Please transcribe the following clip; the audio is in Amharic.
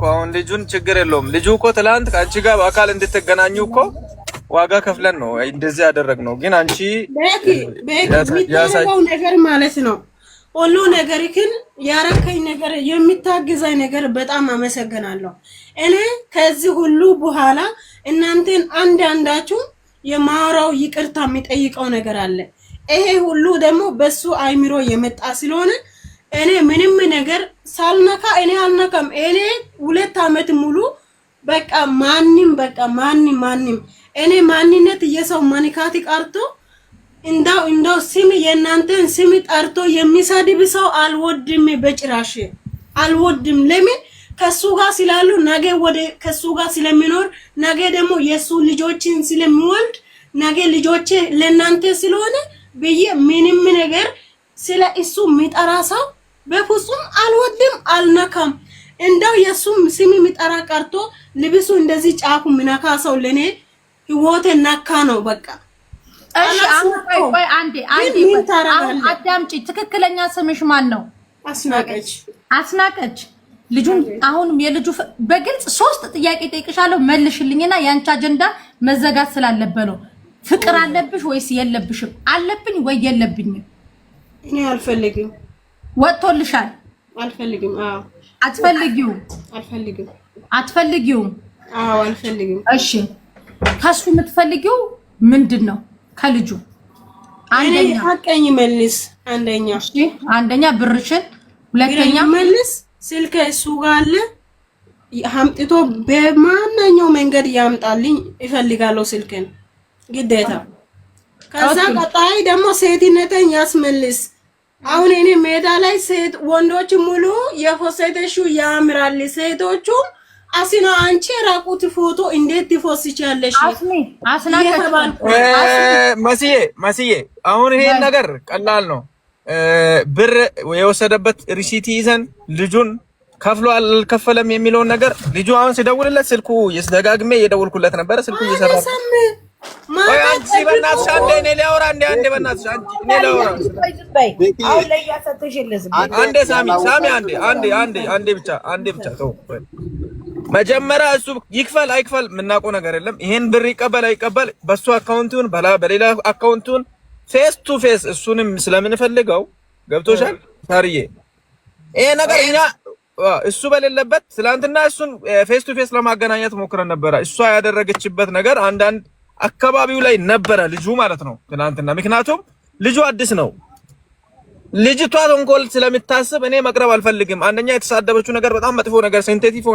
አሁን ልጁን ችግር የለውም። ልጁ እኮ ትላንት ከአንቺ ጋር በአካል እንድትገናኙ እኮ ዋጋ ከፍለን ነው እንደዚህ ያደረግነው። ግን አንቺ የሚታረገው ነገር ማለት ነው ሁሉ ነገር ግን ያረከኝ ነገር የሚታግዛኝ ነገር በጣም አመሰግናለሁ። እኔ ከዚህ ሁሉ በኋላ እናንተን አንዳንዳችሁ የማወራው ይቅርታ የሚጠይቀው ነገር አለ። ይሄ ሁሉ ደግሞ በሱ አይምሮ የመጣ ስለሆነ እኔ ምንም ነገር ሳልነካ እኔ አልነካም። እኔ 2 አመት ሙሉ በቃ ማንም እኔ ማንነት የሰው ማንካት ቀርቶ እንዳው ስም የእናንተን ስም ጠርቶ የሚሳድብ ሰው አልወድም፣ በጭራሽ አልወድም። ለምን ከሱ ጋር ስላሉ ነገ ወደ ከሱ ጋር ስለሚኖር ነገ ደግሞ የሱ ልጆችን ስለሚወልድ ነገ ልጆቼ ለእናንተ ስለሆነ ብዬ ምንም ነገር ስለ እሱ የሚጠራ ሰው በፍጹም አልወድም፣ አልነካም። እንዳው የሱም ስም የሚጠራ ቀርቶ ልብሱ እንደዚህ ጫፉ ምናካ ሰው ለኔ ህይወቴ ነካ ነው በቃ። እሺ ቆይ አንዴ አዳምጪ። ትክክለኛ ስምሽ ማን ነው? አስናቀች። ልጁን አሁንም የልጁ በግልጽ 3 ጥያቄ ጠይቅሻለሁ መልሽልኝና ያንቺ አጀንዳ መዘጋት ስላለበት ነው። ፍቅር አለብሽ ወይስ የለብሽም? አለብኝ ወይ የለብኝም? እኔ አልፈልግም። ወጥቶልሻል? አልፈልግም። አዎ። አትፈልጊውም? አትፈልጊውም? አዎ አልፈልግም። እሺ ከሱ የምትፈልጊው ምንድነው? ከልጁ አንደኛ ሐቀኝ መልስ። አንደኛ ብርሽን፣ ሁለተኛ መልስ ስልክ እሱ ጋር አለ ሀምጥቶ በማንኛው መንገድ ያምጣልኝ እፈልጋለሁ ስልክን ግዴታ። ከዛ ቀጣይ ደግሞ ሴትነቴን ያስመልስ። አሁን እኔ ሜዳ ላይ ሴት ወንዶች ሙሉ የፎሴተሹ ያምራል፣ ሴቶቹ አሲና አንቺ ራቁት ፎቶ እንዴት ትፎስቻለሽ? መስዬ አሁን ይሄን ነገር ቀላል ነው። ብር የወሰደበት ሪሲቲ ይዘን ልጁን ከፍሎ አልከፈለም የሚለውን ነገር ልጁ አሁን ሲደውልለት ስልኩ ደጋግሜ እየደወልኩለት ነበረ፣ ስልኩ እየሰራ ወይ አንቺ በእናትሽ አንዴ እኔ ሊያወራ አንዴ በእናትሽ እኔ ሊያወራ አንዴ ሳሚ አንዴ ብቻ ተው። መጀመሪያ እሱ ይክፈል አይክፈል የምናውቀው ነገር የለም። ይሄን ብር ይቀበል አይቀበል በሱ አካውንቱን በሌላ አካውንቱን ፌስ ቱ ፌስ እሱንም ስለምንፈልገው ገብቶሻል ታርዬ። ይሄ ነገር እኛ እሱ በሌለበት ትላንትና እሱን ፌስ ቱ ፌስ ለማገናኘት ሞክረን ነበረ። እሷ ያደረገችበት ነገር አንዳንድ አካባቢው ላይ ነበረ ልጁ ማለት ነው ትላንትና። ምክንያቱም ልጁ አዲስ ነው። ልጅቷ ተንኮል ስለምታስብ እኔ መቅረብ አልፈልግም። አንደኛ የተሳደበችው ነገር በጣም መጥፎ ነገር ሴንሲቲቭ